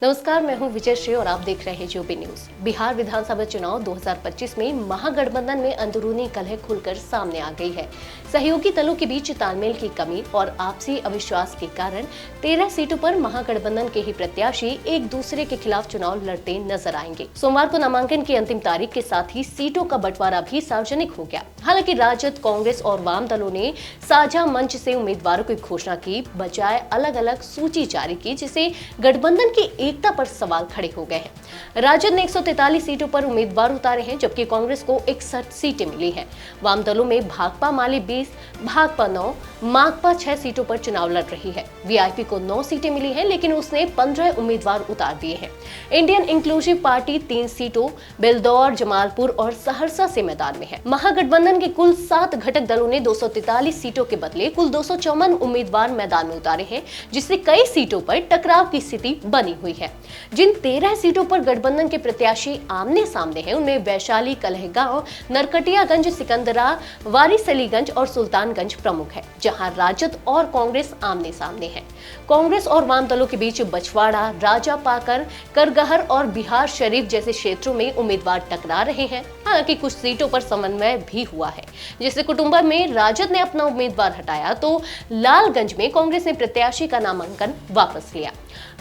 नमस्कार, मैं हूं विजय श्री और आप देख रहे हैं यूपी न्यूज। बिहार विधानसभा चुनाव 2025 में महागठबंधन में अंदरूनी कलह खुलकर सामने आ गई है। सहयोगी दलों के बीच तालमेल की कमी और आपसी अविश्वास के कारण 13 सीटों पर महागठबंधन के ही प्रत्याशी एक दूसरे के खिलाफ चुनाव लड़ते नजर आएंगे। सोमवार को नामांकन की अंतिम तारीख के साथ ही सीटों का बंटवारा भी सार्वजनिक हो गया। हालांकि राजद, कांग्रेस और वाम दलों ने साझा मंच से उम्मीदवारों की घोषणा की बजाय अलग अलग सूची जारी की, जिससे गठबंधन की एकता पर सवाल खड़े हो गए हैं। राजद ने 143 सीटों पर उम्मीदवार उतारे हैं, जबकि कांग्रेस को 61 सीटें मिली हैं। वाम दलों में भाकपा माले 20, भाकपा 9, माकपा 6 सीटों पर चुनाव लड़ रही है। वीआईपी को 9 सीटें मिली हैं, लेकिन उसने 15 उम्मीदवार उतार दिए हैं। इंडियन इंक्लूसिव पार्टी 3 सीटों बेलदौर, जमालपुर और सहरसा से मैदान में है। महागठबंधन के कुल 7 घटक दलों ने 243 सीटों के बदले कुल 254 उम्मीदवार मैदान में उतारे हैं, जिससे कई सीटों पर टकराव की स्थिति बनी हुई है। जिन 13 सीटों पर गठबंधन के प्रत्याशी आमने सामने हैं, उनमें वैशाली, कलहगांव, नरकटियागंज, सिकंदरा, वारिसलीगंज और सुल्तानगंज प्रमुख है, जहां राजद और कांग्रेस आमने सामने हैं। कांग्रेस और वाम दलों के बीच बछवाड़ा, राजापाकर, करगहर और बिहार शरीफ जैसे क्षेत्रों में उम्मीदवार टकरा रहे हैं। हालांकि कुछ सीटों पर समन्वय भी हुआ है। जैसे कुटुंबा में राजद ने अपना उम्मीदवार हटाया तो लालगंज में कांग्रेस ने प्रत्याशी का नामांकन वापस लिया।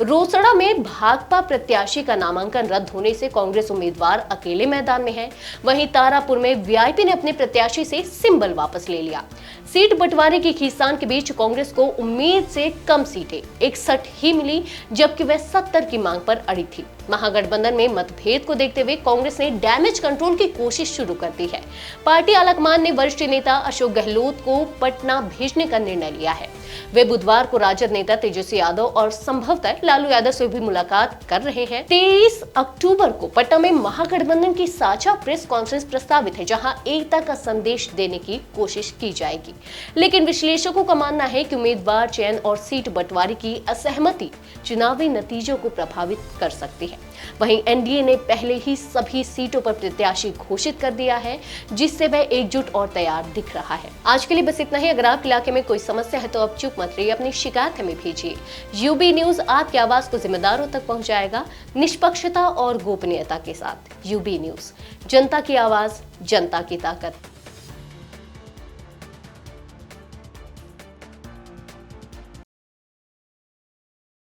रोसड़ा में भाकपा प्रत्याशी का नामांकन रद्द होने से कांग्रेस उम्मीदवार अकेले मैदान में है। वहीं तारापुर में वीआईपी ने अपने प्रत्याशी से सिंबल वापस ले लिया। सीट बंटवारे की खींचतान के बीच कांग्रेस को उम्मीद से कम सीटें 61 ही मिली, जबकि वह 70 की मांग पर अड़ी थी। महागठबंधन में मतभेद को देखते हुए कांग्रेस ने डैमेज कंट्रोल की कोशिश शुरू कर दी है। पार्टी आलाकमान ने वरिष्ठ नेता अशोक गहलोत को पटना भेजने का निर्णय लिया है। वे बुधवार को राजद नेता तेजस्वी यादव और संभवतः लालू यादव से भी मुलाकात कर रहे हैं। 23 अक्टूबर को पटना में महागठबंधन की साझा प्रेस कॉन्फ्रेंस प्रस्तावित है, जहां एकता का संदेश देने की कोशिश की जाएगी। लेकिन विश्लेषकों का मानना है कि उम्मीदवार चयन और सीट बंटवारे की असहमति चुनावी नतीजों को प्रभावित कर सकती है। वहीं एनडीए ने पहले ही सभी सीटों पर प्रत्याशी घोषित कर दिया है, जिससे वह एकजुट और तैयार दिख रहा है। आज के लिए बस इतना ही। अगर आपके इलाके में कोई समस्या है तो आप चुप मत रहिए, अपनी शिकायत हमें भेजिए। यूबी न्यूज आपकी आवाज को जिम्मेदारों तक पहुंचाएगा, निष्पक्षता और गोपनीयता के साथ। यूबी न्यूज, जनता की आवाज, जनता की ताकत।